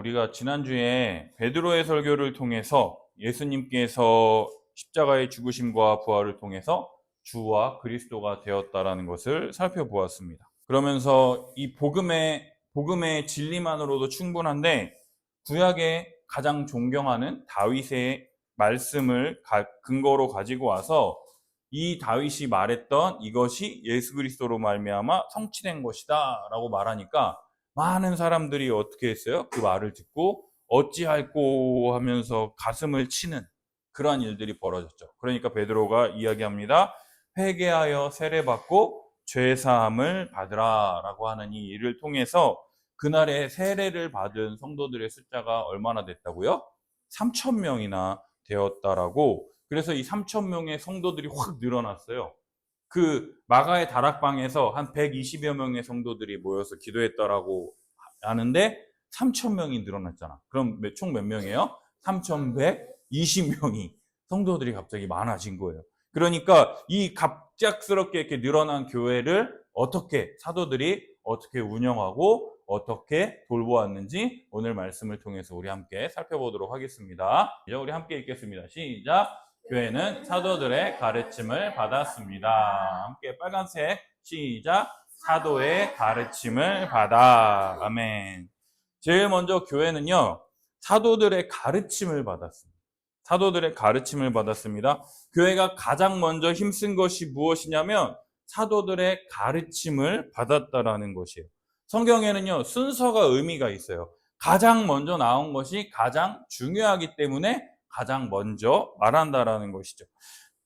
우리가 지난주에 베드로의 설교를 통해서 예수님께서 십자가의 죽으심과 부활을 통해서 주와 그리스도가 되었다라는 것을 살펴보았습니다. 그러면서 이 복음의 진리만으로도 충분한데 구약에 가장 존경하는 다윗의 말씀을 근거로 가지고 와서 이 다윗이 말했던 이것이 예수 그리스도로 말미암아 성취된 것이다 라고 말하니까 많은 사람들이 어떻게 했어요? 그 말을 듣고 어찌할꼬 하면서 가슴을 치는 그러한 일들이 벌어졌죠. 그러니까 베드로가 이야기합니다. 회개하여 세례받고 죄사함을 받으라 라고 하는 이 일을 통해서 그날에 세례를 받은 성도들의 숫자가 얼마나 됐다고요? 3,000명이나 되었다라고. 그래서 이 3,000명의 성도들이 확 늘어났어요. 그 마가의 다락방에서 한 120여 명의 성도들이 모여서 기도했다라고 하는데 3,000명이 늘어났잖아. 그럼 총 몇 명이에요? 3,120명이 성도들이 갑자기 많아진 거예요. 그러니까 이 갑작스럽게 이렇게 늘어난 교회를 어떻게 사도들이 어떻게 운영하고 어떻게 돌보았는지 오늘 말씀을 통해서 우리 함께 살펴보도록 하겠습니다. 이제 우리 함께 읽겠습니다. 시작. 교회는 사도들의 가르침을 받았습니다. 함께 빨간색 시작. 사도의 가르침을 받아. 아멘. 제일 먼저 교회는요, 사도들의 가르침을 받았습니다. 사도들의 가르침을 받았습니다. 교회가 가장 먼저 힘쓴 것이 무엇이냐면 사도들의 가르침을 받았다라는 것이에요. 성경에는요, 순서가 의미가 있어요. 가장 먼저 나온 것이 가장 중요하기 때문에 가장 먼저 말한다라는 것이죠.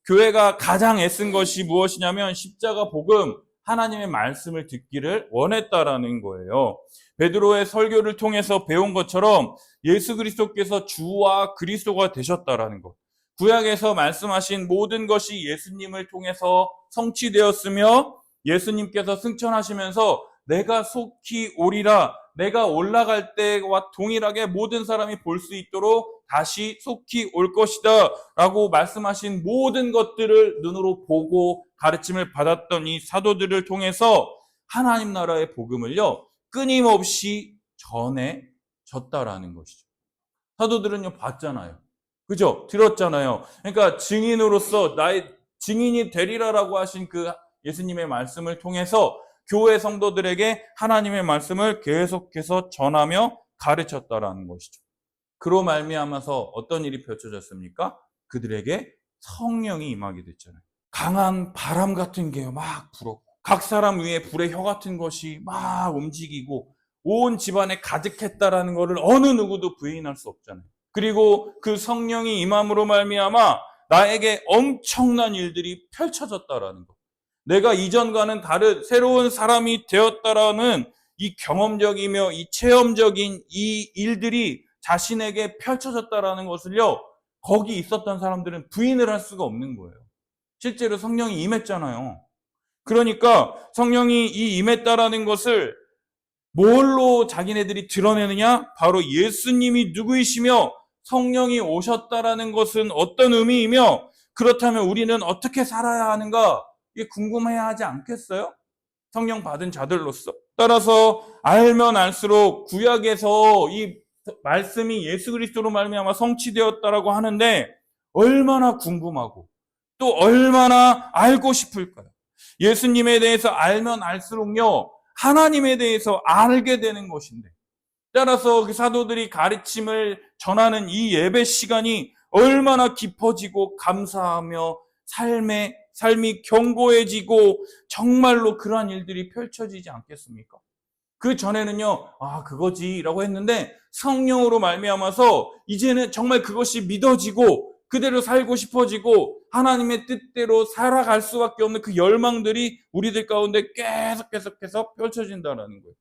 교회가 가장 애쓴 것이 무엇이냐면 십자가 복음, 하나님의 말씀을 듣기를 원했다라는 거예요. 베드로의 설교를 통해서 배운 것처럼 예수 그리스도께서 주와 그리스도가 되셨다라는 것. 구약에서 말씀하신 모든 것이 예수님을 통해서 성취되었으며 예수님께서 승천하시면서 내가 속히 오리라, 내가 올라갈 때와 동일하게 모든 사람이 볼 수 있도록 다시 속히 올 것이다 라고 말씀하신 모든 것들을 눈으로 보고 가르침을 받았던 이 사도들을 통해서 하나님 나라의 복음을요 끊임없이 전해졌다라는 것이죠. 사도들은요 봤잖아요. 그죠? 들었잖아요. 그러니까 증인으로서 나의 증인이 되리라라고 하신 그 예수님의 말씀을 통해서 교회 성도들에게 하나님의 말씀을 계속해서 전하며 가르쳤다라는 것이죠. 그로 말미암아서 어떤 일이 펼쳐졌습니까? 그들에게 성령이 임하게 됐잖아요. 강한 바람 같은 게 막 불었고 각 사람 위에 불의 혀 같은 것이 막 움직이고 온 집안에 가득했다라는 것을 어느 누구도 부인할 수 없잖아요. 그리고 그 성령이 임함으로 말미암아 나에게 엄청난 일들이 펼쳐졌다라는 것. 내가 이전과는 다른 새로운 사람이 되었다라는 이 경험적이며 이 체험적인 이 일들이 자신에게 펼쳐졌다라는 것을요, 거기 있었던 사람들은 부인을 할 수가 없는 거예요. 실제로 성령이 임했잖아요. 그러니까 성령이 임했다라는 것을 뭘로 자기네들이 드러내느냐? 바로 예수님이 누구이시며 성령이 오셨다라는 것은 어떤 의미이며 그렇다면 우리는 어떻게 살아야 하는가? 이게 궁금해야 하지 않겠어요? 성령 받은 자들로서. 따라서 알면 알수록 구약에서 이 말씀이 예수 그리스도로 말미암아 성취되었다라고 하는데 얼마나 궁금하고 또 얼마나 알고 싶을까요? 예수님에 대해서 알면 알수록요 하나님에 대해서 알게 되는 것인데 따라서 그 사도들이 가르침을 전하는 이 예배 시간이 얼마나 깊어지고 감사하며 삶이 견고해지고 정말로 그러한 일들이 펼쳐지지 않겠습니까? 그 전에는요, 그거지라고 했는데 성령으로 말미암아서 이제는 정말 그것이 믿어지고 그대로 살고 싶어지고 하나님의 뜻대로 살아갈 수밖에 없는 그 열망들이 우리들 가운데 계속해서 펼쳐진다는 거예요.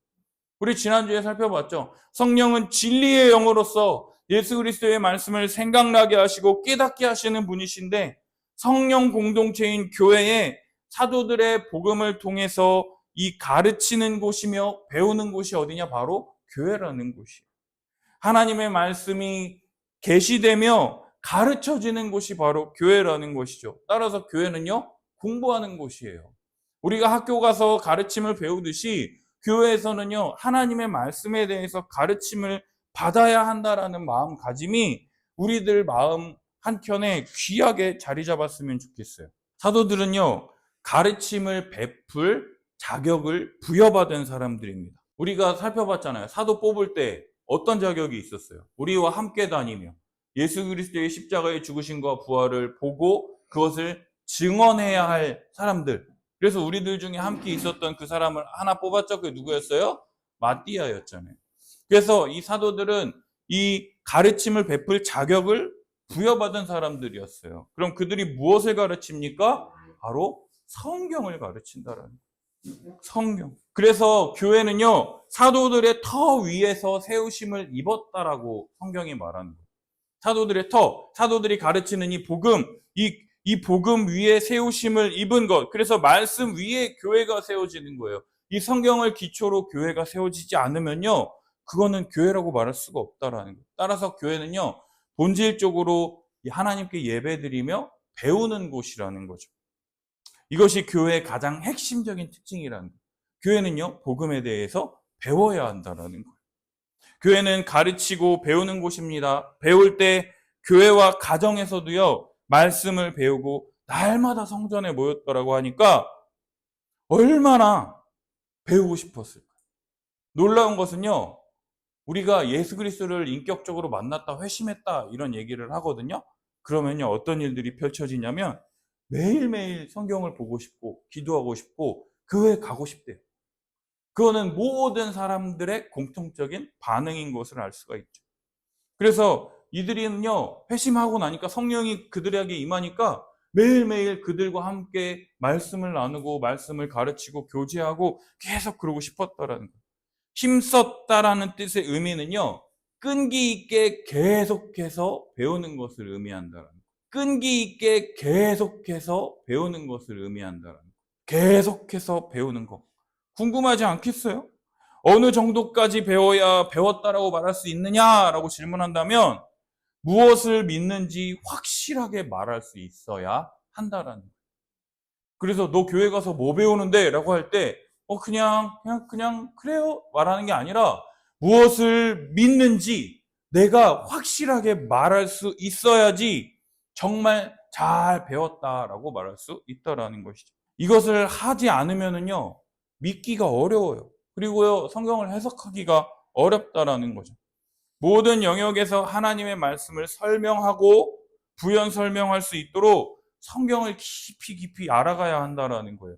우리 지난주에 살펴봤죠. 성령은 진리의 영으로서 예수 그리스도의 말씀을 생각나게 하시고 깨닫게 하시는 분이신데 성령 공동체인 교회에 사도들의 복음을 통해서 이 가르치는 곳이며 배우는 곳이 어디냐? 바로 교회라는 곳이에요. 하나님의 말씀이 계시되며 가르쳐지는 곳이 바로 교회라는 것이죠. 따라서 교회는요, 공부하는 곳이에요. 우리가 학교 가서 가르침을 배우듯이 교회에서는요, 하나님의 말씀에 대해서 가르침을 받아야 한다라는 마음가짐이 우리들 마음 한켠에 귀하게 자리 잡았으면 좋겠어요. 사도들은요, 가르침을 베풀 자격을 부여받은 사람들입니다. 우리가 살펴봤잖아요. 사도 뽑을 때 어떤 자격이 있었어요? 우리와 함께 다니며 예수 그리스도의 십자가의 죽으심과 부활을 보고 그것을 증언해야 할 사람들. 그래서 우리들 중에 함께 있었던 그 사람을 하나 뽑았죠. 그게 누구였어요? 마띠아였잖아요. 그래서 이 사도들은 이 가르침을 베풀 자격을 부여받은 사람들이었어요. 그럼 그들이 무엇을 가르칩니까? 바로 성경을 가르친다라는 거예요. 성경. 그래서 교회는요, 사도들의 터 위에서 세우심을 입었다라고 성경이 말하는 거예요. 사도들의 터, 사도들이 가르치는 이 복음, 이 복음 위에 세우심을 입은 것. 그래서 말씀 위에 교회가 세워지는 거예요. 이 성경을 기초로 교회가 세워지지 않으면요, 그거는 교회라고 말할 수가 없다라는 거예요. 따라서 교회는요, 본질적으로 하나님께 예배드리며 배우는 곳이라는 거죠. 이것이 교회의 가장 핵심적인 특징이라는 거예요. 교회는요, 복음에 대해서 배워야 한다라는 거예요. 교회는 가르치고 배우는 곳입니다. 배울 때 교회와 가정에서도요, 말씀을 배우고 날마다 성전에 모였더라고 하니까 얼마나 배우고 싶었을까요? 놀라운 것은요, 우리가 예수 그리스도를 인격적으로 만났다, 회심했다 이런 얘기를 하거든요. 그러면요, 어떤 일들이 펼쳐지냐면 매일매일 성경을 보고 싶고 기도하고 싶고 교회에 가고 싶대요. 그거는 모든 사람들의 공통적인 반응인 것을 알 수가 있죠. 그래서 이들은요, 회심하고 나니까 성령이 그들에게 임하니까 매일매일 그들과 함께 말씀을 나누고 말씀을 가르치고 교제하고 계속 그러고 싶었다라는 거예요. 힘썼다라는 뜻의 의미는요, 끈기 있게 계속해서 배우는 것을 의미한다라는 거예요. 끈기 있게 계속해서 배우는 것을 의미한다라는 거예요. 계속해서 배우는 것. 궁금하지 않겠어요? 어느 정도까지 배워야 배웠다라고 말할 수 있느냐라고 질문한다면 무엇을 믿는지 확실하게 말할 수 있어야 한다라는 거예요. 그래서 너 교회 가서 뭐 배우는데? 라고 할 때 그냥 그래요 말하는 게 아니라 무엇을 믿는지 내가 확실하게 말할 수 있어야지 정말 잘 배웠다라고 말할 수 있다라는 것이죠. 이것을 하지 않으면은요, 믿기가 어려워요. 그리고요, 성경을 해석하기가 어렵다라는 거죠. 모든 영역에서 하나님의 말씀을 설명하고 부연 설명할 수 있도록 성경을 깊이 알아가야 한다라는 거예요.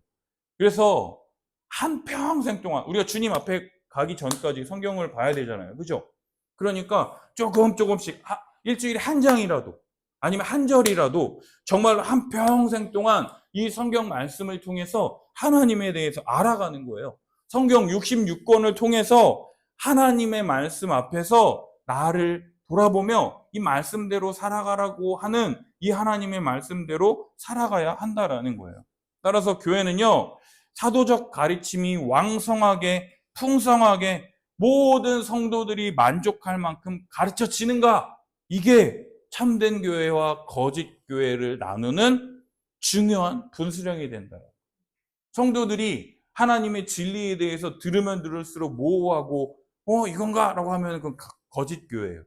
그래서 한평생 동안 우리가 주님 앞에 가기 전까지 성경을 봐야 되잖아요. 그죠? 그러니까 조금씩 일주일에 한 장이라도 아니면 한 절이라도 정말 한평생 동안 이 성경 말씀을 통해서 하나님에 대해서 알아가는 거예요. 성경 66권을 통해서 하나님의 말씀 앞에서 나를 돌아보며 이 말씀대로 살아가라고 하는 이 하나님의 말씀대로 살아가야 한다라는 거예요. 따라서 교회는요, 사도적 가르침이 왕성하게 풍성하게 모든 성도들이 만족할 만큼 가르쳐지는가? 이게 참된 교회와 거짓 교회를 나누는 중요한 분수령이 된다. 성도들이 하나님의 진리에 대해서 들으면 들을수록 모호하고 이건가? 라고 하면 그건 거짓 교회예요.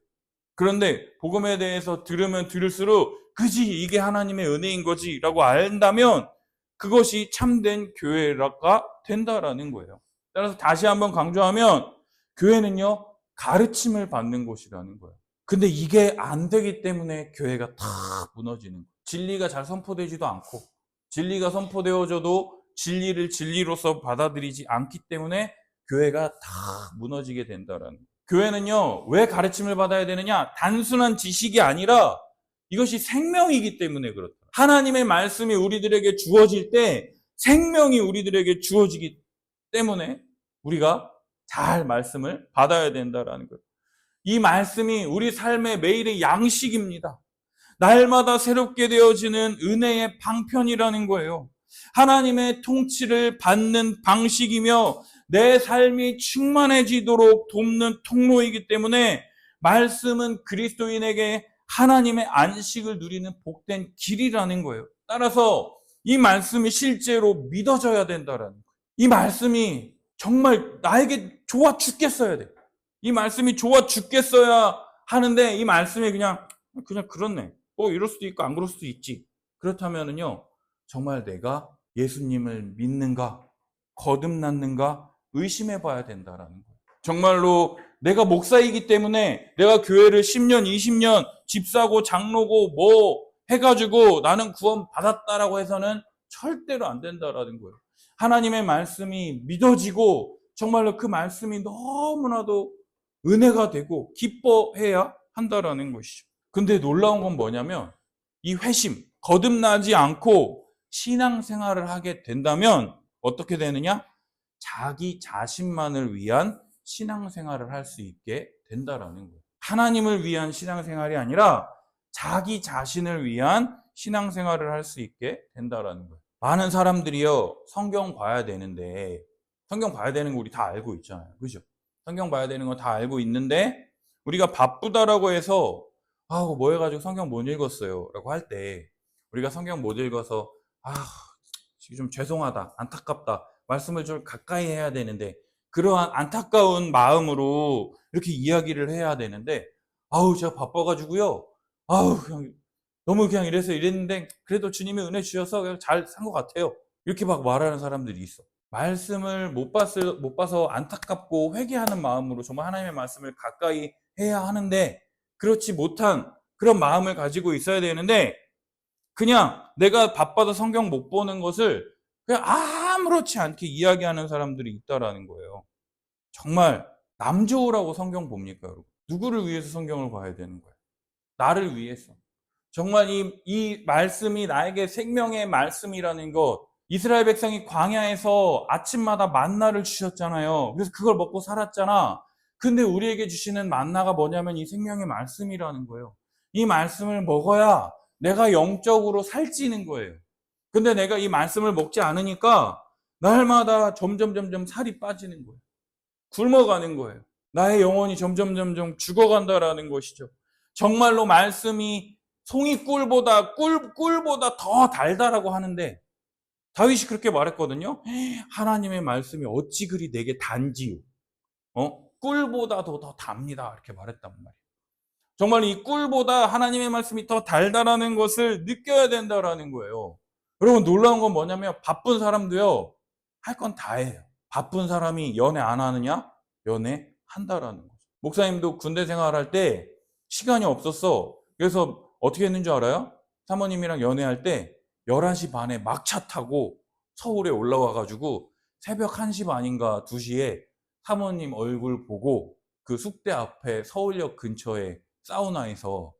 그런데 복음에 대해서 들으면 들을수록 그지 이게 하나님의 은혜인 거지 라고 안다면 그것이 참된 교회가 된다라는 거예요. 따라서 다시 한번 강조하면 교회는요, 가르침을 받는 곳이라는 거예요. 근데 이게 안 되기 때문에 교회가 다 무너지는 거예요. 진리가 잘 선포되지도 않고 진리가 선포되어져도 진리를 진리로서 받아들이지 않기 때문에 교회가 다 무너지게 된다라는 거예요. 교회는요, 왜 가르침을 받아야 되느냐? 단순한 지식이 아니라 이것이 생명이기 때문에 그렇다. 하나님의 말씀이 우리들에게 주어질 때 생명이 우리들에게 주어지기 때문에 우리가 잘 말씀을 받아야 된다라는 거예요. 이 말씀이 우리 삶의 매일의 양식입니다. 날마다 새롭게 되어지는 은혜의 방편이라는 거예요. 하나님의 통치를 받는 방식이며 내 삶이 충만해지도록 돕는 통로이기 때문에 말씀은 그리스도인에게 하나님의 안식을 누리는 복된 길이라는 거예요. 따라서 이 말씀이 실제로 믿어져야 된다라는 거예요. 이 말씀이 정말 나에게 좋아 죽겠어야 돼. 이 말씀이 좋아 죽겠어야 하는데 이 말씀이 그냥 그렇네. 이럴 수도 있고 안 그럴 수도 있지. 그렇다면은요, 정말 내가 예수님을 믿는가, 거듭났는가 의심해 봐야 된다라는 거예요. 정말로 내가 목사이기 때문에 내가 교회를 10년, 20년 집사고 장로고 뭐 해가지고 나는 구원 받았다라고 해서는 절대로 안 된다라는 거예요. 하나님의 말씀이 믿어지고 정말로 그 말씀이 너무나도 은혜가 되고 기뻐해야 한다라는 것이죠. 근데 놀라운 건 뭐냐면 이 회심, 거듭나지 않고 신앙생활을 하게 된다면 어떻게 되느냐? 자기 자신만을 위한 신앙생활을 할 수 있게 된다라는 거예요. 하나님을 위한 신앙생활이 아니라 자기 자신을 위한 신앙생활을 할 수 있게 된다라는 거예요. 많은 사람들이요, 성경 봐야 되는데, 성경 봐야 되는 거 우리 다 알고 있잖아요. 그죠? 성경 봐야 되는 거 다 알고 있는데, 우리가 바쁘다라고 해서, 뭐 해가지고 성경 못 읽었어요. 라고 할 때, 우리가 성경 못 읽어서, 좀 죄송하다, 안타깝다, 말씀을 좀 가까이 해야 되는데, 그러한 안타까운 마음으로 이렇게 이야기를 해야 되는데, 제가 바빠가지고요, 그냥 너무 그냥 이랬는데 그래도 주님이 은혜 주셔서 그냥 잘 산 것 같아요. 이렇게 막 말하는 사람들이 있어. 말씀을 못 봐서 안타깝고 회개하는 마음으로 정말 하나님의 말씀을 가까이 해야 하는데 그렇지 못한 그런 마음을 가지고 있어야 되는데 그냥 내가 바빠서 성경 못 보는 것을 그냥 아무렇지 않게 이야기하는 사람들이 있다라는 거예요. 정말 남 좋으라고 성경 봅니까, 여러분? 누구를 위해서 성경을 봐야 되는 거예요? 나를 위해서. 정말 이 말씀이 나에게 생명의 말씀이라는 것, 이스라엘 백성이 광야에서 아침마다 만나를 주셨잖아요. 그래서 그걸 먹고 살았잖아. 근데 우리에게 주시는 만나가 뭐냐면 이 생명의 말씀이라는 거예요. 이 말씀을 먹어야 내가 영적으로 살찌는 거예요. 근데 내가 이 말씀을 먹지 않으니까 날마다 점점 살이 빠지는 거예요. 굶어가는 거예요. 나의 영혼이 점점 죽어간다라는 것이죠. 정말로 말씀이 송이꿀보다 꿀보다 더 달다라고 하는데 다윗이 그렇게 말했거든요. 하나님의 말씀이 어찌 그리 내게 단지요. 꿀보다도 더 답니다. 이렇게 말했단 말이에요. 정말 이 꿀보다 하나님의 말씀이 더 달다라는 것을 느껴야 된다라는 거예요. 여러분 놀라운 건 뭐냐면 바쁜 사람도요. 할 건 다 해요. 바쁜 사람이 연애 안 하느냐? 연애한다라는 거죠. 목사님도 군대 생활할 때 시간이 없었어. 그래서 어떻게 했는 줄 알아요? 사모님이랑 연애할 때 11시 반에 막차 타고 서울에 올라와가지고 새벽 1시 반인가 2시에 사모님 얼굴 보고 그 숙대 앞에 서울역 근처에 사우나에서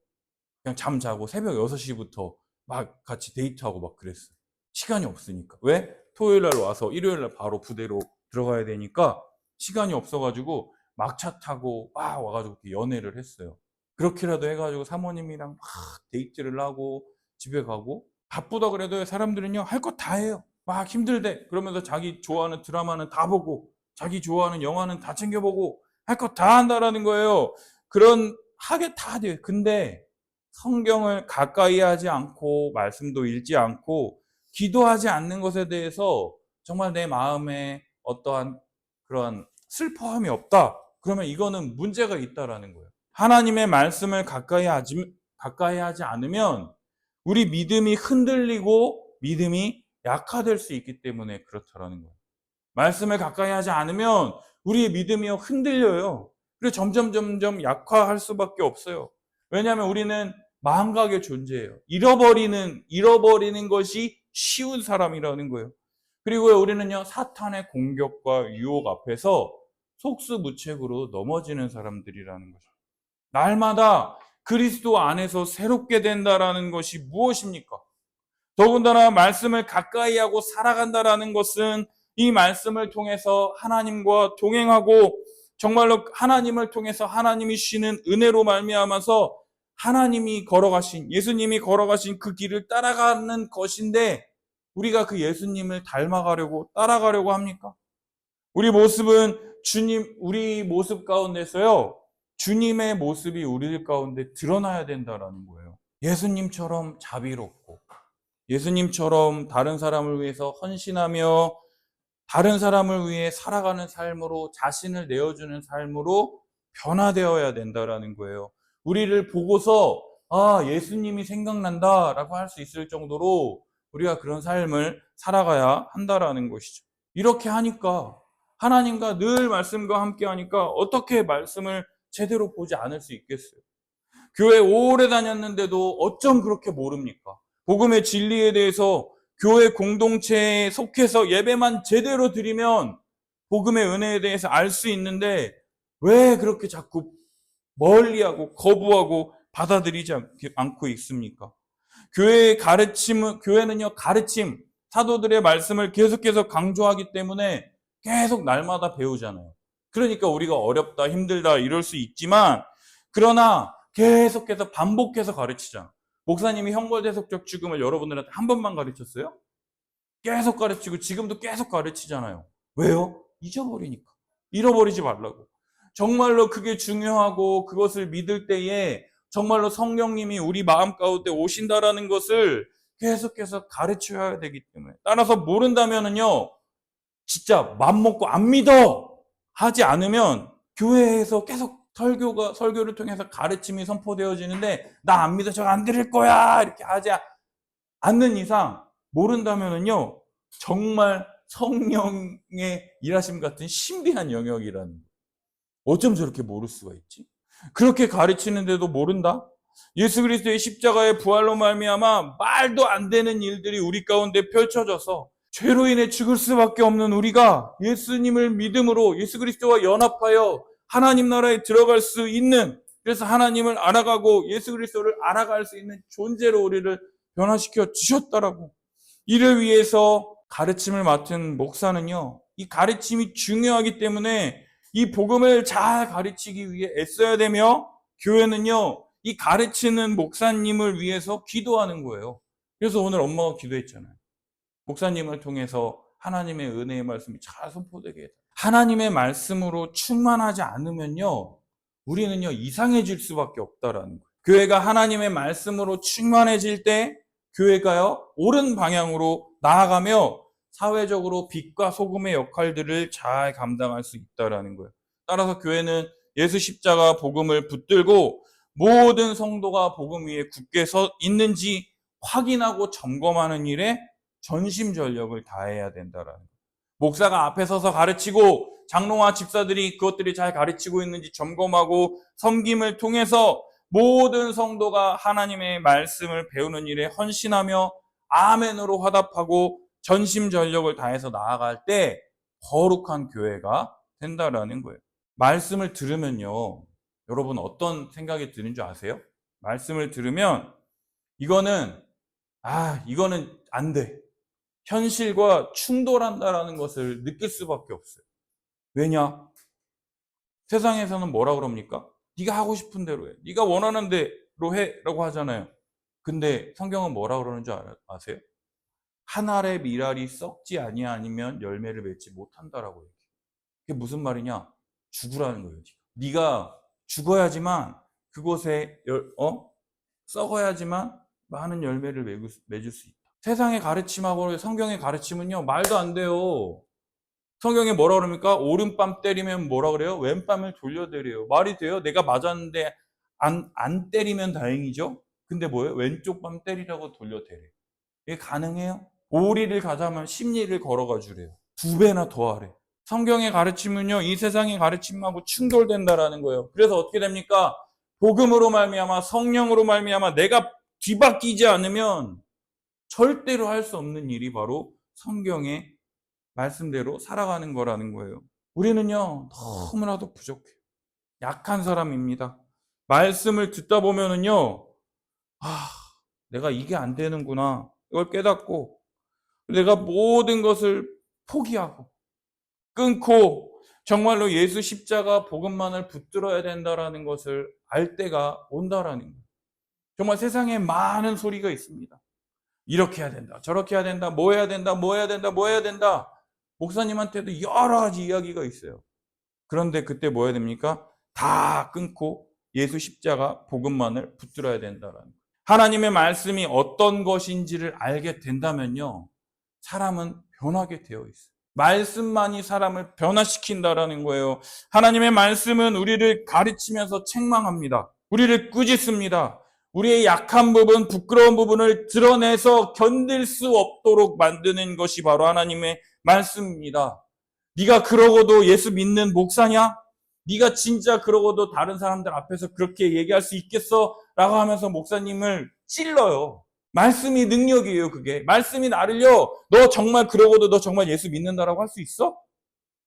그냥 잠자고 새벽 6시부터 막 같이 데이트하고 막 그랬어요. 시간이 없으니까. 왜? 토요일 날 와서 일요일 날 바로 부대로 들어가야 되니까 시간이 없어가지고 막차 타고 막 와가지고 연애를 했어요. 그렇게라도 해가지고 사모님이랑 막 데이트를 하고 집에 가고 바쁘다 그래도 사람들은요 할 것 다 해요. 막 힘들대. 그러면서 자기 좋아하는 드라마는 다 보고 자기 좋아하는 영화는 다 챙겨보고 할 것 다 한다라는 거예요. 그런 하게 다 돼요. 근데 성경을 가까이 하지 않고 말씀도 읽지 않고 기도하지 않는 것에 대해서 정말 내 마음에 어떠한 그런 슬퍼함이 없다. 그러면 이거는 문제가 있다라는 거예요. 하나님의 말씀을 가까이 하지 않으면 우리 믿음이 흔들리고 믿음이 약화될 수 있기 때문에 그렇다라는 거예요. 말씀을 가까이 하지 않으면 우리의 믿음이 흔들려요. 그래서 점점 약화할 수밖에 없어요. 왜냐하면 우리는 망각의 존재예요. 잃어버리는 것이 쉬운 사람이라는 거예요. 그리고 우리는요, 사탄의 공격과 유혹 앞에서 속수무책으로 넘어지는 사람들이라는 거죠. 날마다 그리스도 안에서 새롭게 된다라는 것이 무엇입니까? 더군다나 말씀을 가까이 하고 살아간다라는 것은 이 말씀을 통해서 하나님과 동행하고 정말로 하나님을 통해서 하나님이 주시는 은혜로 말미암아서 하나님이 걸어가신 예수님이 걸어가신 그 길을 따라가는 것인데 우리가 그 예수님을 닮아가려고 따라가려고 합니까? 우리 모습 가운데서요. 주님의 모습이 우리들 가운데 드러나야 된다라는 거예요. 예수님처럼 자비롭고 예수님처럼 다른 사람을 위해서 헌신하며 다른 사람을 위해 살아가는 삶으로 자신을 내어주는 삶으로 변화되어야 된다라는 거예요. 우리를 보고서 아, 예수님이 생각난다라고 할 수 있을 정도로 우리가 그런 삶을 살아가야 한다라는 것이죠. 이렇게 하니까 하나님과 늘 말씀과 함께 하니까 어떻게 말씀을 제대로 보지 않을 수 있겠어요? 교회 오래 다녔는데도 어쩜 그렇게 모릅니까? 복음의 진리에 대해서 교회 공동체에 속해서 예배만 제대로 드리면 복음의 은혜에 대해서 알 수 있는데 왜 그렇게 자꾸 멀리하고 거부하고 받아들이지 않고 있습니까? 교회의 가르침은, 교회는요, 가르침, 사도들의 말씀을 계속해서 강조하기 때문에 계속 날마다 배우잖아요. 그러니까 우리가 어렵다, 힘들다, 이럴 수 있지만, 그러나 계속해서 반복해서 가르치잖아. 목사님이 형벌대속적 죽음을 여러분들한테 한 번만 가르쳤어요? 계속 가르치고 지금도 계속 가르치잖아요. 왜요? 잊어버리니까. 잃어버리지 말라고. 정말로 그게 중요하고 그것을 믿을 때에 정말로 성령님이 우리 마음 가운데 오신다라는 것을 계속해서 가르쳐야 되기 때문에. 따라서 모른다면은요, 진짜 맘먹고 안 믿어! 하지 않으면 교회에서 계속 설교를 통해서 가르침이 선포되어지는데 나 안 믿어, 저거 안 들을 거야! 이렇게 하지 않는 이상 모른다면은요, 정말 성령의 일하심 같은 신비한 영역이라는 거예요. 어쩜 저렇게 모를 수가 있지? 그렇게 가르치는데도 모른다? 예수 그리스도의 십자가의 부활로 말미암아 말도 안 되는 일들이 우리 가운데 펼쳐져서 죄로 인해 죽을 수밖에 없는 우리가 예수님을 믿음으로 예수 그리스도와 연합하여 하나님 나라에 들어갈 수 있는, 그래서 하나님을 알아가고 예수 그리스도를 알아갈 수 있는 존재로 우리를 변화시켜 주셨다라고. 이를 위해서 가르침을 맡은 목사는요, 이 가르침이 중요하기 때문에 이 복음을 잘 가르치기 위해 애써야 되며, 교회는요, 이 가르치는 목사님을 위해서 기도하는 거예요. 그래서 오늘 엄마가 기도했잖아요. 목사님을 통해서 하나님의 은혜의 말씀이 잘 선포되게 해달라. 하나님의 말씀으로 충만하지 않으면요, 우리는요, 이상해질 수밖에 없다라는 거예요. 교회가 하나님의 말씀으로 충만해질 때 교회가요, 옳은 방향으로 나아가며 사회적으로 빛과 소금의 역할들을 잘 감당할 수 있다라는 거예요. 따라서 교회는 예수 십자가 복음을 붙들고 모든 성도가 복음 위에 굳게 서 있는지 확인하고 점검하는 일에 전심전력을 다해야 된다라는 거예요. 목사가 앞에 서서 가르치고 장로와 집사들이 그것들이 잘 가르치고 있는지 점검하고 섬김을 통해서 모든 성도가 하나님의 말씀을 배우는 일에 헌신하며 아멘으로 화답하고 전심전력을 다해서 나아갈 때 거룩한 교회가 된다라는 거예요. 말씀을 들으면요, 여러분 어떤 생각이 드는 줄 아세요? 말씀을 들으면 이거는 안 돼. 현실과 충돌한다라는 것을 느낄 수밖에 없어요. 왜냐? 세상에서는 뭐라 그럽니까? 네가 하고 싶은 대로 해. 네가 원하는 대로 해 라고 하잖아요. 근데 성경은 뭐라 그러는 줄 아세요? 한 알의 밀알이 썩지 아니면 열매를 맺지 못한다라고 얘기해요. 그게 무슨 말이냐? 죽으라는 거예요. 네가 죽어야지만 그곳에 썩어야지만 많은 열매를 맺을 수 있다. 세상의 가르침하고 성경의 가르침은요, 말도 안 돼요. 성경에 뭐라 그럽니까? 오른뺨 때리면 뭐라 그래요? 왼뺨을 돌려드려요. 말이 돼요? 내가 맞았는데 안 때리면 다행이죠? 근데 뭐예요? 왼쪽 뺨 때리라고 돌려대래요. 이게 가능해요? 오리를 가자면 십리를 걸어가 주래요. 2배나 더 하래. 성경의 가르침은요, 이 세상의 가르침하고 충돌된다라는 거예요. 그래서 어떻게 됩니까? 복음으로 말미암아, 성령으로 말미암아 내가 뒤바뀌지 않으면 절대로 할 수 없는 일이 바로 성경의 말씀대로 살아가는 거라는 거예요. 우리는요, 너무나도 부족해요. 약한 사람입니다. 말씀을 듣다 보면은요, 내가 이게 안 되는구나. 이걸 깨닫고, 내가 모든 것을 포기하고, 끊고, 정말로 예수 십자가 복음만을 붙들어야 된다라는 것을 알 때가 온다라는 거예요. 정말 세상에 많은 소리가 있습니다. 이렇게 해야 된다, 저렇게 해야 된다, 뭐 해야 된다, 뭐 해야 된다, 뭐 해야 된다. 목사님한테도 여러 가지 이야기가 있어요. 그런데 그때 뭐 해야 됩니까? 다 끊고 예수 십자가 복음만을 붙들어야 된다라는 거예요. 하나님의 말씀이 어떤 것인지를 알게 된다면요, 사람은 변하게 되어 있어요. 말씀만이 사람을 변화시킨다라는 거예요. 하나님의 말씀은 우리를 가르치면서 책망합니다. 우리를 꾸짖습니다. 우리의 약한 부분, 부끄러운 부분을 드러내서 견딜 수 없도록 만드는 것이 바로 하나님의 말씀입니다. 네가 그러고도 예수 믿는 목사냐? 네가 진짜 그러고도 다른 사람들 앞에서 그렇게 얘기할 수 있겠어? 라고 하면서 목사님을 찔러요. 말씀이 능력이에요, 그게. 말씀이 나를요, 너 정말 그러고도 너 정말 예수 믿는다라고 할 수 있어?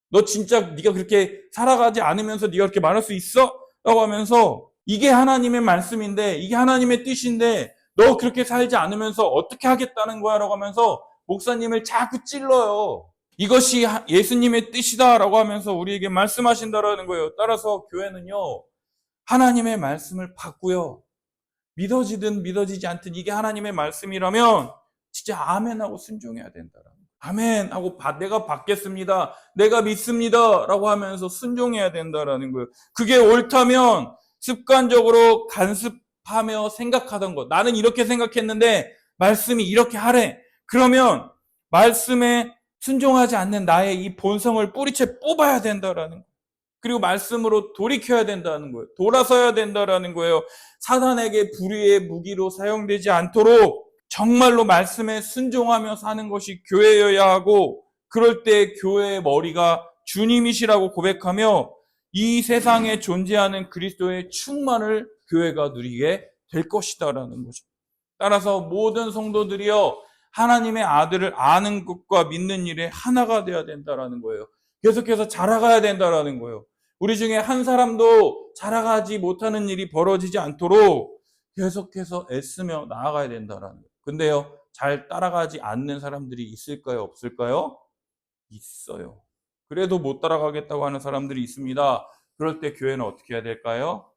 너 진짜 네가 그렇게 살아가지 않으면서 네가 그렇게 말할 수 있어? 라고 하면서 이게 하나님의 말씀인데, 이게 하나님의 뜻인데, 너 그렇게 살지 않으면서 어떻게 하겠다는 거야? 라고 하면서 목사님을 자꾸 찔러요. 이것이 예수님의 뜻이다라고 하면서 우리에게 말씀하신다라는 거예요. 따라서 교회는요, 하나님의 말씀을 받고요. 믿어지든 믿어지지 않든 이게 하나님의 말씀이라면 진짜 아멘하고 순종해야 된다라는 거예요. 아멘하고 내가 받겠습니다. 내가 믿습니다. 라고 하면서 순종해야 된다라는 거예요. 그게 옳다면 습관적으로 간습하며 생각하던 것. 나는 이렇게 생각했는데 말씀이 이렇게 하래. 그러면 말씀에 순종하지 않는 나의 이 본성을 뿌리채 뽑아야 된다라는 거예요. 그리고 말씀으로 돌이켜야 된다는 거예요. 돌아서야 된다라는 거예요. 사단에게 불의의 무기로 사용되지 않도록 정말로 말씀에 순종하며 사는 것이 교회여야 하고, 그럴 때 교회의 머리가 주님이시라고 고백하며 이 세상에 존재하는 그리스도의 충만을 교회가 누리게 될 것이다라는 거죠. 따라서 모든 성도들이요, 하나님의 아들을 아는 것과 믿는 일에 하나가 되어야 된다라는 거예요. 계속해서 자라가야 된다라는 거예요. 우리 중에 한 사람도 자라가지 못하는 일이 벌어지지 않도록 계속해서 애쓰며 나아가야 된다라는 거예요. 근데요, 잘 따라가지 않는 사람들이 있을까요? 없을까요? 있어요. 그래도 못 따라가겠다고 하는 사람들이 있습니다. 그럴 때 교회는 어떻게 해야 될까요?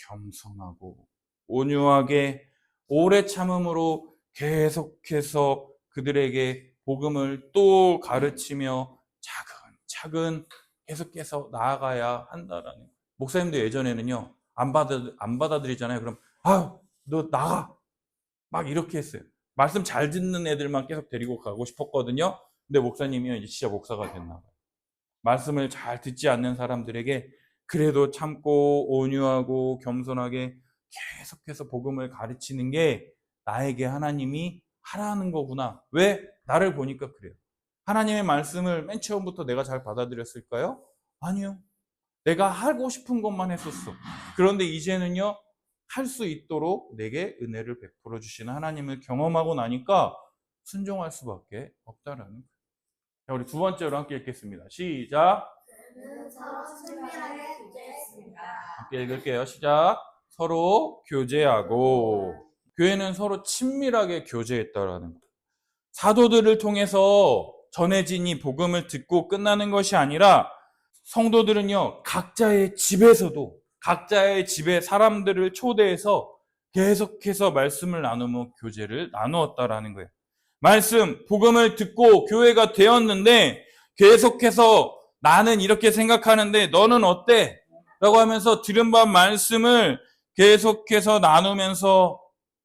겸손하고 온유하게 오래 참음으로 계속해서 그들에게 복음을 또 가르치며 차근차근 계속해서 나아가야 한다라는 거예요. 목사님도 예전에는요, 안 받아들이잖아요. 그럼 너 나가, 막 이렇게 했어요. 말씀 잘 듣는 애들만 계속 데리고 가고 싶었거든요. 근데 목사님이 이제 진짜 목사가 됐나 봐요. 말씀을 잘 듣지 않는 사람들에게 그래도 참고 온유하고 겸손하게 계속해서 복음을 가르치는 게 나에게 하나님이 하라는 거구나. 왜? 나를 보니까 그래요. 하나님의 말씀을 맨 처음부터 내가 잘 받아들였을까요? 아니요. 내가 하고 싶은 것만 했었어. 그런데 이제는요, 할 수 있도록 내게 은혜를 베풀어 주시는 하나님을 경험하고 나니까 순종할 수밖에 없다라는 거예요. 자, 우리 두 번째로 함께 읽겠습니다. 시작. 서로 친밀하게 교제했습니다. 함께 읽을게요. 시작. 서로 교제하고. 교회는 서로 친밀하게 교제했다라는 거예요. 사도들을 통해서 전해진 이 복음을 듣고 끝나는 것이 아니라 성도들은요, 각자의 집에서도 각자의 집에 사람들을 초대해서 계속해서 말씀을 나누며 교제를 나누었다라는 거예요. 말씀, 복음을 듣고 교회가 되었는데 계속해서 나는 이렇게 생각하는데 너는 어때? 라고 하면서 들은 바 말씀을 계속해서 나누면서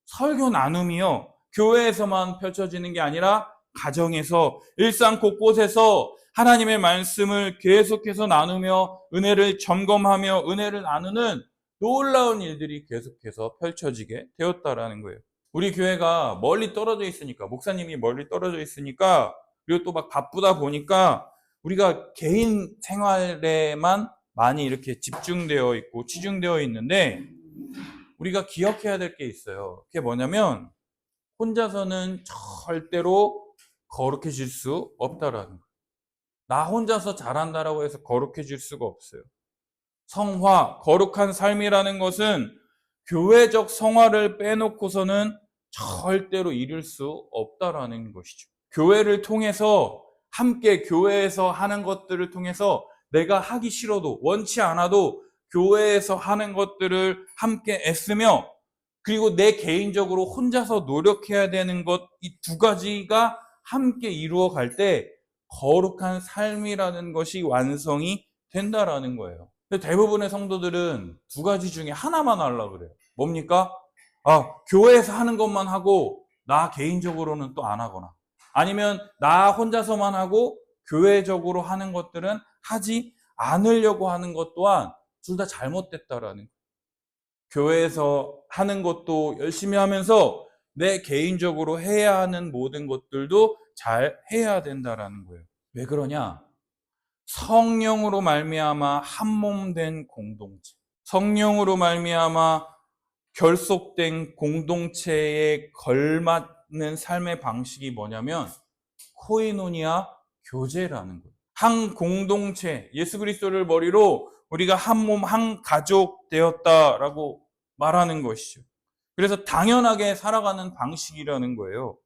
설교 나눔이요, 교회에서만 펼쳐지는 게 아니라 가정에서, 일상 곳곳에서 하나님의 말씀을 계속해서 나누며 은혜를 점검하며 은혜를 나누는 놀라운 일들이 계속해서 펼쳐지게 되었다라는 거예요. 우리 교회가 멀리 떨어져 있으니까, 목사님이 멀리 떨어져 있으니까, 그리고 또 막 바쁘다 보니까 우리가 개인 생활에만 많이 이렇게 집중되어 있고 치중되어 있는데, 우리가 기억해야 될 게 있어요. 그게 뭐냐면 혼자서는 절대로 거룩해질 수 없다라는 거예요. 나 혼자서 잘한다라고 해서 거룩해질 수가 없어요. 성화, 거룩한 삶이라는 것은 교회적 성화를 빼놓고서는 절대로 이룰 수 없다라는 것이죠. 교회를 통해서, 함께 교회에서 하는 것들을 통해서 내가 하기 싫어도, 원치 않아도 교회에서 하는 것들을 함께 애쓰며, 그리고 내 개인적으로 혼자서 노력해야 되는 것, 이 두 가지가 함께 이루어 갈 때 거룩한 삶이라는 것이 완성이 된다라는 거예요. 근데 대부분의 성도들은 두 가지 중에 하나만 하려고 그래요. 뭡니까? 교회에서 하는 것만 하고 나 개인적으로는 또 안 하거나, 아니면 나 혼자서만 하고 교회적으로 하는 것들은 하지 않으려고 하는 것 또한 둘 다 잘못됐다라는 거예요. 교회에서 하는 것도 열심히 하면서 내 개인적으로 해야 하는 모든 것들도 잘 해야 된다라는 거예요. 왜 그러냐? 성령으로 말미암아 한 몸 된 공동체, 성령으로 말미암아 결속된 공동체에 걸맞는 삶의 방식이 뭐냐면 코이노니아 교제라는 거예요. 한 공동체, 예수 그리스도를 머리로 우리가 한 몸, 한 가족 되었다라고 말하는 것이죠. 그래서 당연하게 살아가는 방식이라는 거예요.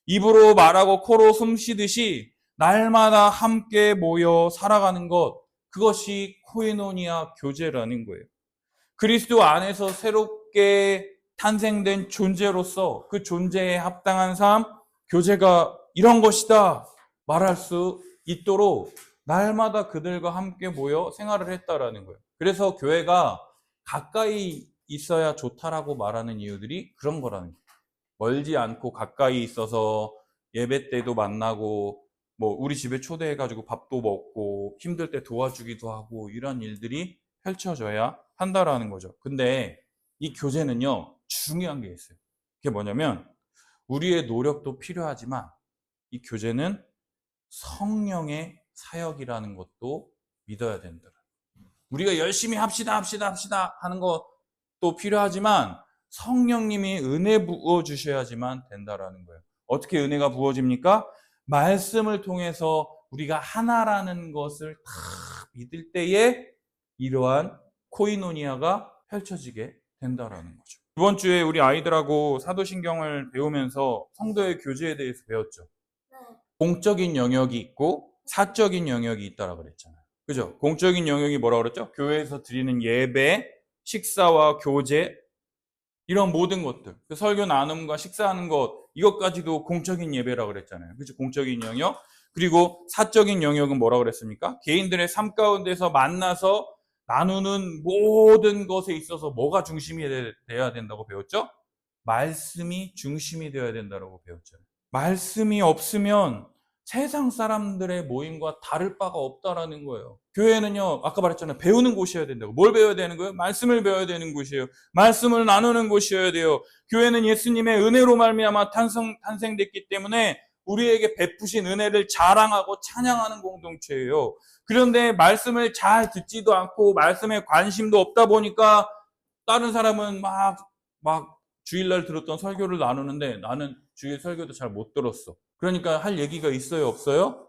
입으로 말하고 코로 숨쉬듯이 날마다 함께 모여 살아가는 것, 그것이 코이노니아 교제라는 거예요. 그리스도 안에서 새롭게 탄생된 존재로서 그 존재에 합당한 삶, 교제가 이런 것이다 말할 수 있도록 날마다 그들과 함께 모여 생활을 했다라는 거예요. 그래서 교회가 가까이 있어야 좋다라고 말하는 이유들이 그런 거라는 거예요. 멀지 않고 가까이 있어서 예배 때도 만나고 뭐 우리 집에 초대해가지고 밥도 먹고 힘들 때 도와주기도 하고 이런 일들이 펼쳐져야 한다라는 거죠. 근데 이 교제는요, 중요한 게 있어요. 그게 뭐냐면 우리의 노력도 필요하지만 이 교제는 성령의 사역이라는 것도 믿어야 된다. 우리가 열심히 합시다 하는 것도 필요하지만 성령님이 은혜 부어주셔야지만 된다라는 거예요. 어떻게 은혜가 부어집니까? 말씀을 통해서 우리가 하나라는 것을 다 믿을 때에 이러한 코이노니아가 펼쳐지게 된다라는 거죠. 이번 주에 우리 아이들하고 사도신경을 배우면서 성도의 교제에 대해서 배웠죠. 공적인 영역이 있고 사적인 영역이 있다라고 그랬잖아요. 그죠? 공적인 영역이 뭐라고 그랬죠? 교회에서 드리는 예배, 식사와 교제, 이런 모든 것들, 설교 나눔과 식사하는 것, 이것까지도 공적인 예배라고 그랬잖아요. 그죠? 공적인 영역. 그리고 사적인 영역은 뭐라고 그랬습니까? 개인들의 삶 가운데서 만나서 나누는 모든 것에 있어서 뭐가 중심이 되어야 된다고 배웠죠? 말씀이 중심이 되어야 된다고 배웠잖아요. 말씀이 없으면 세상 사람들의 모임과 다를 바가 없다라는 거예요. 교회는요, 아까 말했잖아요. 배우는 곳이어야 된다고. 뭘 배워야 되는 거예요? 말씀을 배워야 되는 곳이에요. 말씀을 나누는 곳이어야 돼요. 교회는 예수님의 은혜로 말미암아 탄생됐기 때문에 우리에게 베푸신 은혜를 자랑하고 찬양하는 공동체예요. 그런데 말씀을 잘 듣지도 않고 말씀에 관심도 없다 보니까 다른 사람은 막 주일날 들었던 설교를 나누는데 나는 주일 설교도 잘 못 들었어. 그러니까 할 얘기가 있어요, 없어요?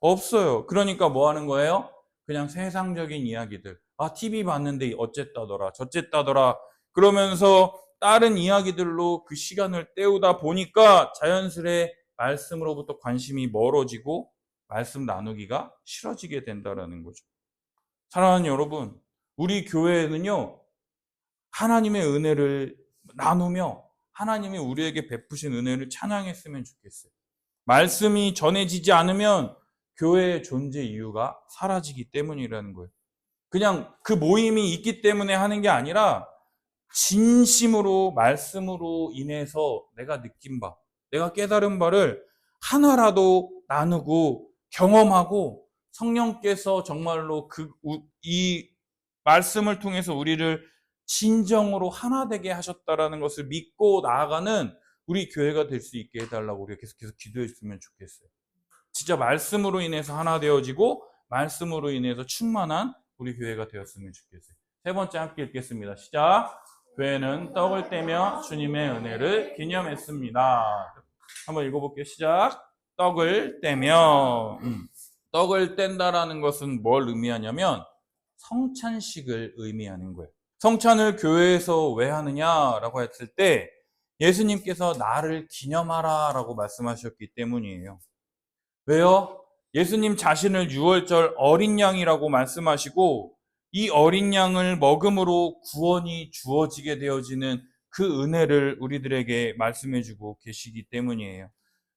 없어요. 그러니까 뭐 하는 거예요? 그냥 세상적인 이야기들. TV 봤는데 어쨌다더라, 저쨌다더라. 그러면서 다른 이야기들로 그 시간을 때우다 보니까 자연스레 말씀으로부터 관심이 멀어지고 말씀 나누기가 싫어지게 된다라는 거죠. 사랑하는 여러분, 우리 교회는요, 하나님의 은혜를 나누며 하나님이 우리에게 베푸신 은혜를 찬양했으면 좋겠어요. 말씀이 전해지지 않으면 교회의 존재 이유가 사라지기 때문이라는 거예요. 그냥 그 모임이 있기 때문에 하는 게 아니라 진심으로 말씀으로 인해서 내가 느낀 바, 내가 깨달은 바를 하나라도 나누고 경험하고 성령께서 정말로 이 말씀을 통해서 우리를 진정으로 하나 되게 하셨다라는 것을 믿고 나아가는 우리 교회가 될 수 있게 해달라고 우리가 계속해서 기도했으면 좋겠어요. 진짜 말씀으로 인해서 하나 되어지고 말씀으로 인해서 충만한 우리 교회가 되었으면 좋겠어요. 세 번째 함께 읽겠습니다. 시작. 교회는 떡을 떼며 주님의 은혜를 기념했습니다. 한번 읽어볼게요. 시작. 떡을 떼며. 떡을 뗀다라는 것은 뭘 의미하냐면 성찬식을 의미하는 거예요. 성찬을 교회에서 왜 하느냐라고 했을 때 예수님께서 나를 기념하라 라고 말씀하셨기 때문이에요. 왜요? 예수님 자신을 유월절 어린 양이라고 말씀하시고 이 어린 양을 먹음으로 구원이 주어지게 되어지는 그 은혜를 우리들에게 말씀해주고 계시기 때문이에요.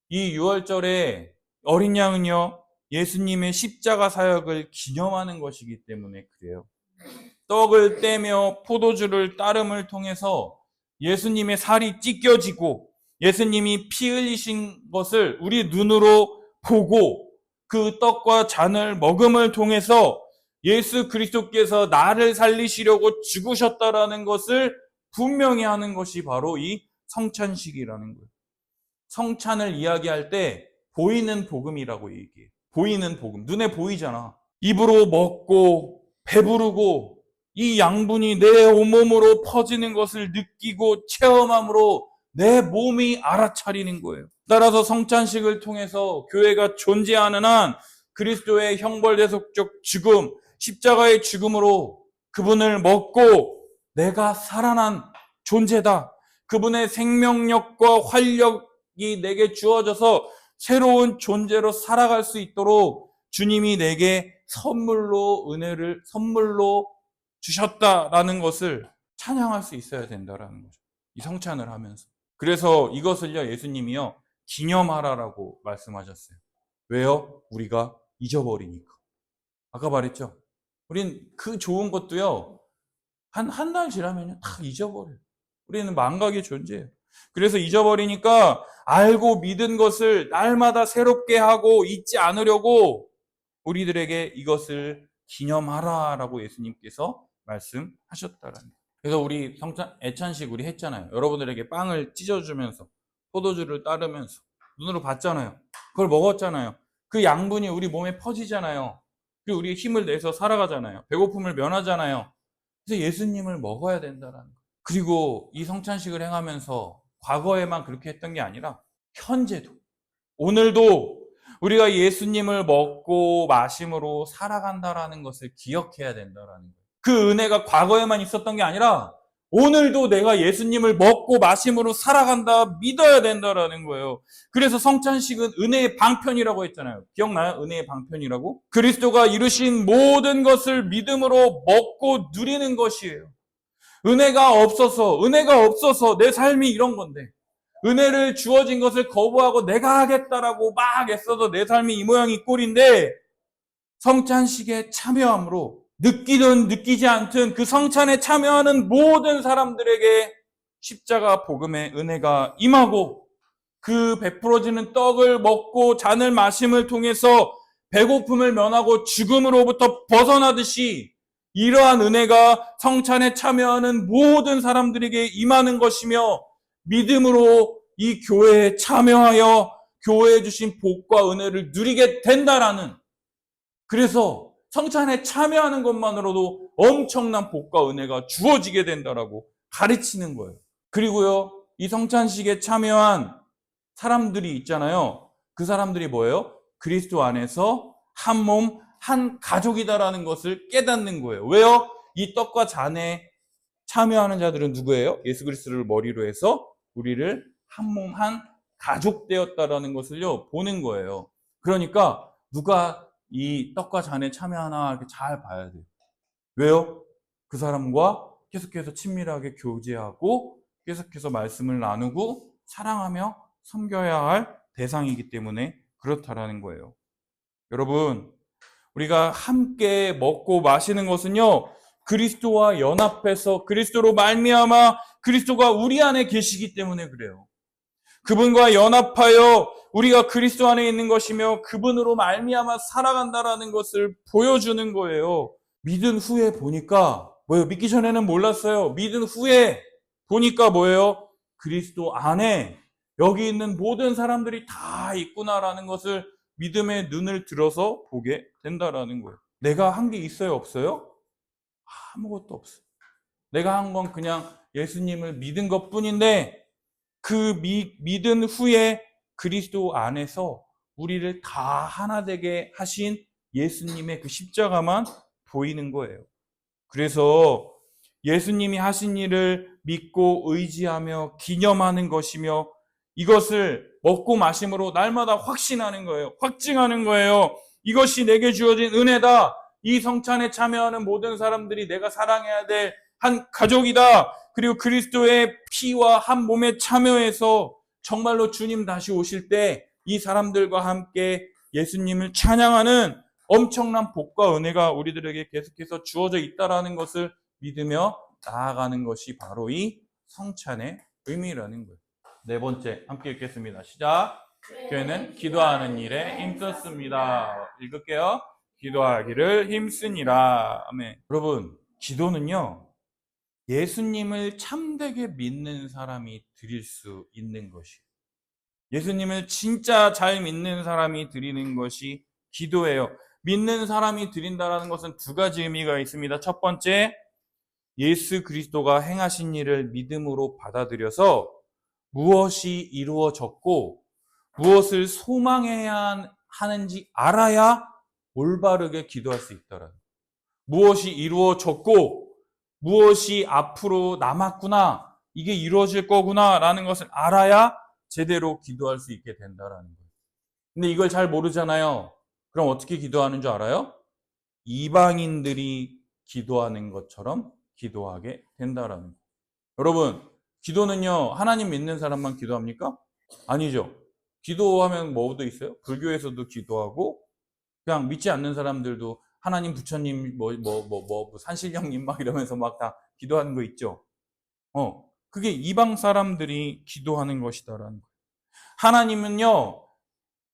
이 유월절에 어린 양은요, 예수님의 십자가 사역을 기념하는 것이기 때문에 그래요. 떡을 떼며 포도주를 따름을 통해서 예수님의 살이 찢겨지고 예수님이 피 흘리신 것을 우리 눈으로 보고 그 떡과 잔을 먹음을 통해서 예수 그리스도께서 나를 살리시려고 죽으셨다라는 것을 분명히 하는 것이 바로 이 성찬식이라는 거예요. 성찬을 이야기할 때 보이는 복음이라고 얘기해요. 보이는 복음. 눈에 보이잖아. 입으로 먹고 배부르고 이 양분이 내 온몸으로 퍼지는 것을 느끼고 체험함으로 내 몸이 알아차리는 거예요. 따라서 성찬식을 통해서 교회가 존재하는 한 그리스도의 형벌대속적 죽음, 십자가의 죽음으로 그분을 먹고 내가 살아난 존재다. 그분의 생명력과 활력이 내게 주어져서 새로운 존재로 살아갈 수 있도록 주님이 내게 선물로 주셨다라는 것을 찬양할 수 있어야 된다라는 거죠. 이 성찬을 하면서. 그래서 이것을요, 예수님이요, 기념하라라고 말씀하셨어요. 왜요? 우리가 잊어버리니까. 아까 말했죠? 우린 그 좋은 것도요, 한 달 지나면요, 다 잊어버려요. 우리는 망각의 존재예요. 그래서 잊어버리니까 알고 믿은 것을 날마다 새롭게 하고 잊지 않으려고 우리들에게 이것을 기념하라라고 예수님께서 말씀하셨다라는 거예요. 그래서 우리 성찬 애찬식 우리 했잖아요. 여러분들에게 빵을 찢어주면서 포도주를 따르면서 눈으로 봤잖아요. 그걸 먹었잖아요. 그 양분이 우리 몸에 퍼지잖아요. 그리고 우리 힘을 내서 살아가잖아요. 배고픔을 면하잖아요. 그래서 예수님을 먹어야 된다는 거예요. 그리고 이 성찬식을 행하면서 과거에만 그렇게 했던 게 아니라 현재도, 오늘도 우리가 예수님을 먹고 마심으로 살아간다라는 것을 기억해야 된다라는 거예요. 그 은혜가 과거에만 있었던 게 아니라 오늘도 내가 예수님을 먹고 마심으로 살아간다, 믿어야 된다라는 거예요. 그래서 성찬식은 은혜의 방편이라고 했잖아요. 기억나요? 은혜의 방편이라고? 그리스도가 이루신 모든 것을 믿음으로 먹고 누리는 것이에요. 은혜가 없어서 내 삶이 이런 건데, 은혜를 주어진 것을 거부하고 내가 하겠다라고 막 애써도 내 삶이 이 모양 이 꼴인데, 성찬식에 참여함으로 느끼든 느끼지 않든 그 성찬에 참여하는 모든 사람들에게 십자가 복음의 은혜가 임하고, 그 베풀어지는 떡을 먹고 잔을 마심을 통해서 배고픔을 면하고 죽음으로부터 벗어나듯이 이러한 은혜가 성찬에 참여하는 모든 사람들에게 임하는 것이며, 믿음으로 이 교회에 참여하여 교회에 주신 복과 은혜를 누리게 된다라는, 그래서 성찬에 참여하는 것만으로도 엄청난 복과 은혜가 주어지게 된다라고 가르치는 거예요. 그리고요, 이 성찬식에 참여한 사람들이 있잖아요. 그 사람들이 뭐예요? 그리스도 안에서 한 몸, 한 가족이다라는 것을 깨닫는 거예요. 왜요? 이 떡과 잔에 참여하는 자들은 누구예요? 예수 그리스도를 머리로 해서 우리를 한 몸, 한 가족 되었다라는 것을요, 보는 거예요. 그러니까 누가 이 떡과 잔에 참여하나 이렇게 잘 봐야 돼요. 왜요? 그 사람과 계속해서 친밀하게 교제하고 계속해서 말씀을 나누고 사랑하며 섬겨야 할 대상이기 때문에 그렇다라는 거예요. 여러분, 우리가 함께 먹고 마시는 것은요, 그리스도와 연합해서 그리스도로 말미암아 그리스도가 우리 안에 계시기 때문에 그래요. 그분과 연합하여 우리가 그리스도 안에 있는 것이며 그분으로 말미암아 살아간다라는 것을 보여주는 거예요. 믿은 후에 보니까 뭐예요? 믿기 전에는 몰랐어요. 믿은 후에 보니까 뭐예요? 그리스도 안에 여기 있는 모든 사람들이 다 있구나라는 것을 믿음의 눈을 들어서 보게 된다라는 거예요. 내가 한 게 있어요? 없어요? 아무것도 없어요. 내가 한 건 그냥 예수님을 믿은 것뿐인데, 그 믿은 후에 그리스도 안에서 우리를 다 하나 되게 하신 예수님의 그 십자가만 보이는 거예요. 그래서 예수님이 하신 일을 믿고 의지하며 기념하는 것이며, 이것을 먹고 마심으로 날마다 확신하는 거예요. 확증하는 거예요. 이것이 내게 주어진 은혜다. 이 성찬에 참여하는 모든 사람들이 내가 사랑해야 될 한 가족이다. 그리고 그리스도의 피와 한 몸에 참여해서 정말로 주님 다시 오실 때 이 사람들과 함께 예수님을 찬양하는 엄청난 복과 은혜가 우리들에게 계속해서 주어져 있다라는 것을 믿으며 나아가는 것이 바로 이 성찬의 의미라는 거예요. 네 번째, 함께 읽겠습니다. 시작. 교회는 기도하는 일에 힘썼습니다. 읽을게요. 기도하기를 힘쓰니라. 아멘. 여러분, 기도는요, 예수님을 참되게 믿는 사람이 드릴 수 있는 것이에요. 예수님을 진짜 잘 믿는 사람이 드리는 것이 기도예요. 믿는 사람이 드린다는 것은 두 가지 의미가 있습니다. 첫 번째, 예수 그리스도가 행하신 일을 믿음으로 받아들여서 무엇이 이루어졌고 무엇을 소망해야 하는지 알아야 올바르게 기도할 수 있다라는, 무엇이 이루어졌고 무엇이 앞으로 남았구나, 이게 이루어질 거구나라는 것을 알아야 제대로 기도할 수 있게 된다라는 거예요. 근데 이걸 잘 모르잖아요. 그럼 어떻게 기도하는 줄 알아요? 이방인들이 기도하는 것처럼 기도하게 된다라는 거예요. 여러분, 기도는요, 하나님 믿는 사람만 기도합니까? 아니죠. 기도하면 뭐도 있어요? 불교에서도 기도하고, 그냥 믿지 않는 사람들도 하나님, 부처님, 산신령님 막 이러면서 막 다 기도하는 거 있죠. 그게 이방 사람들이 기도하는 것이다라는 거예요. 하나님은요,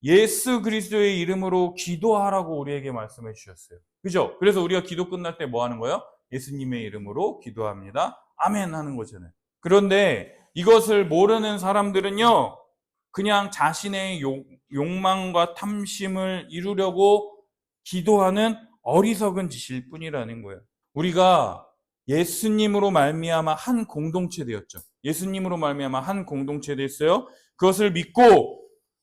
예수 그리스도의 이름으로 기도하라고 우리에게 말씀해 주셨어요. 그죠? 그래서 우리가 기도 끝날 때 뭐 하는 거예요? 예수님의 이름으로 기도합니다. 아멘 하는 거잖아요. 그런데 이것을 모르는 사람들은요, 그냥 자신의 욕망과 탐심을 이루려고 기도하는 어리석은 짓일 뿐이라는 거예요. 우리가 예수님으로 말미암아 한 공동체 되었죠. 예수님으로 말미암아 한 공동체 됐어요. 그것을 믿고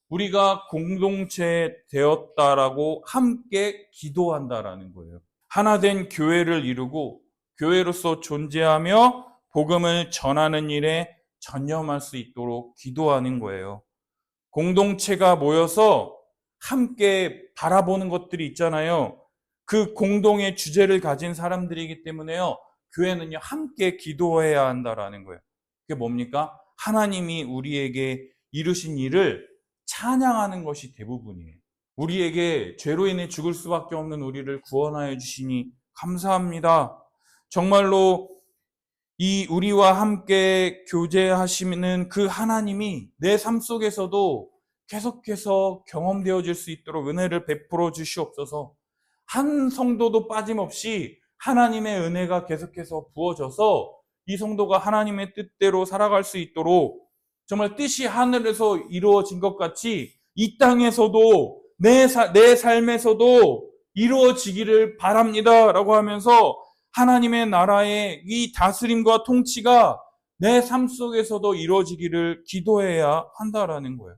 우리가 공동체 되었다라고 함께 기도한다라는 거예요. 하나 된 교회를 이루고 교회로서 존재하며 복음을 전하는 일에 전념할 수 있도록 기도하는 거예요. 공동체가 모여서 함께 바라보는 것들이 있잖아요. 그 공동의 주제를 가진 사람들이기 때문에요, 교회는요, 함께 기도해야 한다라는 거예요. 그게 뭡니까? 하나님이 우리에게 이루신 일을 찬양하는 것이 대부분이에요. 우리에게 죄로 인해 죽을 수밖에 없는 우리를 구원하여 주시니 감사합니다. 정말로 이 우리와 함께 교제하시는 그 하나님이 내 삶 속에서도 계속해서 경험되어질 수 있도록 은혜를 베풀어 주시옵소서. 한 성도도 빠짐없이 하나님의 은혜가 계속해서 부어져서 이 성도가 하나님의 뜻대로 살아갈 수 있도록, 정말 뜻이 하늘에서 이루어진 것 같이 이 땅에서도 내 삶에서도 이루어지기를 바랍니다 라고 하면서 하나님의 나라의 이 다스림과 통치가 내 삶 속에서도 이루어지기를 기도해야 한다라는 거예요.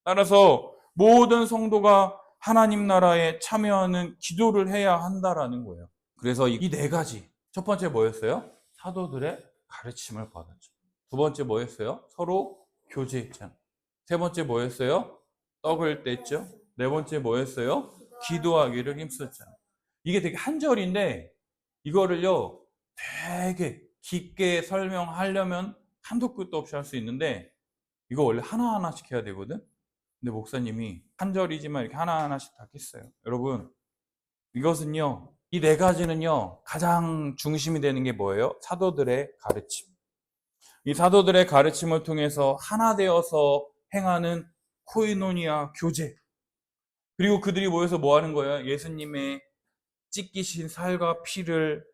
따라서 모든 성도가 하나님 나라에 참여하는 기도를 해야 한다라는 거예요. 그래서 이 네 가지, 첫 번째 뭐였어요? 사도들의 가르침을 받았죠. 두 번째 뭐였어요? 서로 교제했잖아요. 세 번째 뭐였어요? 떡을 뗐죠. 네 번째 뭐였어요? 기도하기를 힘썼잖아요. 이게 되게 한 절인데 이거를요, 되게 깊게 설명하려면 한도 끝도 없이 할 수 있는데, 이거 원래 하나하나씩 해야 되거든? 근데 목사님이 한 절이지만 이렇게 하나하나씩 다 깼어요. 여러분, 이것은요, 이 네 가지는요, 가장 중심이 되는 게 뭐예요? 사도들의 가르침. 이 사도들의 가르침을 통해서 하나 되어서 행하는 코이노니아 교제. 그리고 그들이 모여서 뭐 하는 거예요? 예수님의 찢기신 살과 피를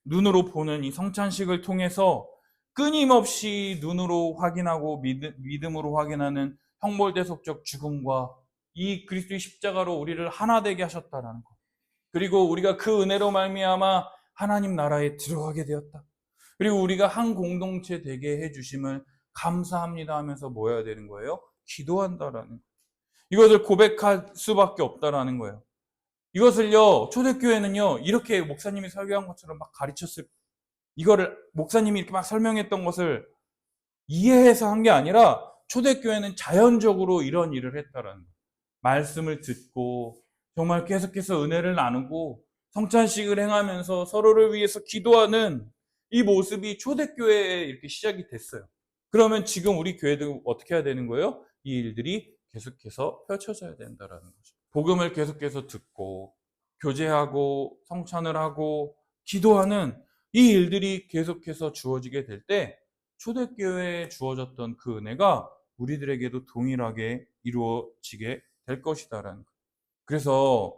눈으로 보는 이 성찬식을 통해서 끊임없이 눈으로 확인하고 믿음으로 확인하는 형벌대속적 죽음과 이 그리스도의 십자가로 우리를 하나 되게 하셨다라는 것. 그리고 우리가 그 은혜로 말미암아 하나님 나라에 들어가게 되었다. 그리고 우리가 한 공동체 되게 해주심을 감사합니다 하면서 뭐 해야 되는 거예요? 기도한다라는 거예요. 이것을 고백할 수밖에 없다라는 거예요. 이것을요, 초대교회는요, 이렇게 목사님이 설교한 것처럼 막 가르쳤을, 이거를 목사님이 이렇게 막 설명했던 것을 이해해서 한 게 아니라 초대교회는 자연적으로 이런 일을 했다라는 거예요. 말씀을 듣고 정말 계속해서 은혜를 나누고 성찬식을 행하면서 서로를 위해서 기도하는 이 모습이 초대교회에 이렇게 시작이 됐어요. 그러면 지금 우리 교회도 어떻게 해야 되는 거예요? 이 일들이 계속해서 펼쳐져야 된다라는 거죠. 복음을 계속해서 듣고 교제하고 성찬을 하고 기도하는 이 일들이 계속해서 주어지게 될 때 초대교회에 주어졌던 그 은혜가 우리들에게도 동일하게 이루어지게 될 것이다라는 거예요. 그래서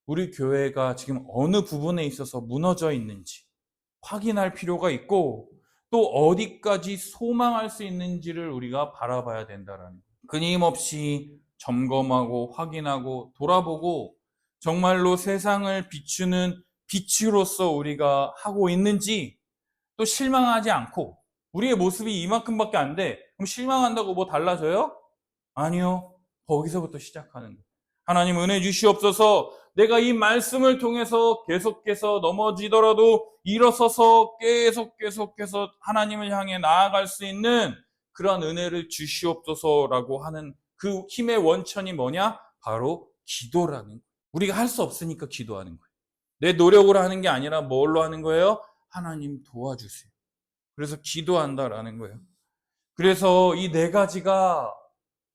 우리 교회가 지금 어느 부분에 있어서 무너져 있는지 확인할 필요가 있고, 또 어디까지 소망할 수 있는지를 우리가 바라봐야 된다라는 거예요. 끊임없이 점검하고 확인하고 돌아보고 정말로 세상을 비추는 빛으로서 우리가 하고 있는지, 또 실망하지 않고, 우리의 모습이 이만큼밖에 안 돼. 그럼 실망한다고 뭐 달라져요? 아니요. 거기서부터 시작하는 거예요. 하나님 은혜 주시옵소서. 내가 이 말씀을 통해서 계속해서 넘어지더라도 일어서서 계속해서 하나님을 향해 나아갈 수 있는 그러한 은혜를 주시옵소서라고 하는 그 힘의 원천이 뭐냐? 바로 기도라는 거예요. 우리가 할 수 없으니까 기도하는 거예요. 내 노력으로 하는 게 아니라 뭘로 하는 거예요? 하나님 도와주세요. 그래서 기도한다라는 거예요. 그래서 이 네 가지가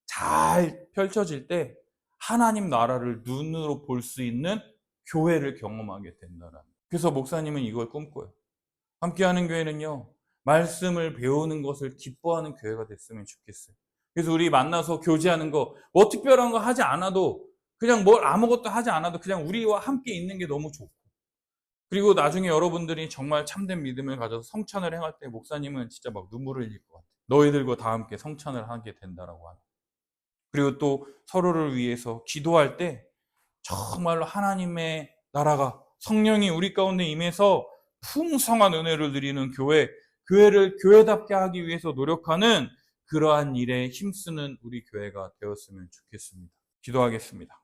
잘 펼쳐질 때 하나님 나라를 눈으로 볼 수 있는 교회를 경험하게 된다라는 거예요. 그래서 목사님은 이걸 꿈꿔요. 함께하는 교회는요, 말씀을 배우는 것을 기뻐하는 교회가 됐으면 좋겠어요. 그래서 우리 만나서 교제하는 거, 뭐 특별한 거 하지 않아도, 그냥 뭘 아무것도 하지 않아도 그냥 우리와 함께 있는 게 너무 좋고, 그리고 나중에 여러분들이 정말 참된 믿음을 가져서 성찬을 행할 때 목사님은 진짜 막 눈물을 흘릴 것 같아요. 너희들과 다 함께 성찬을 하게 된다라고 하는. 그리고 또 서로를 위해서 기도할 때 정말로 하나님의 나라가, 성령이 우리 가운데 임해서 풍성한 은혜를 누리는 교회를 교회답게 하기 위해서 노력하는 그러한 일에 힘쓰는 우리 교회가 되었으면 좋겠습니다. 기도하겠습니다.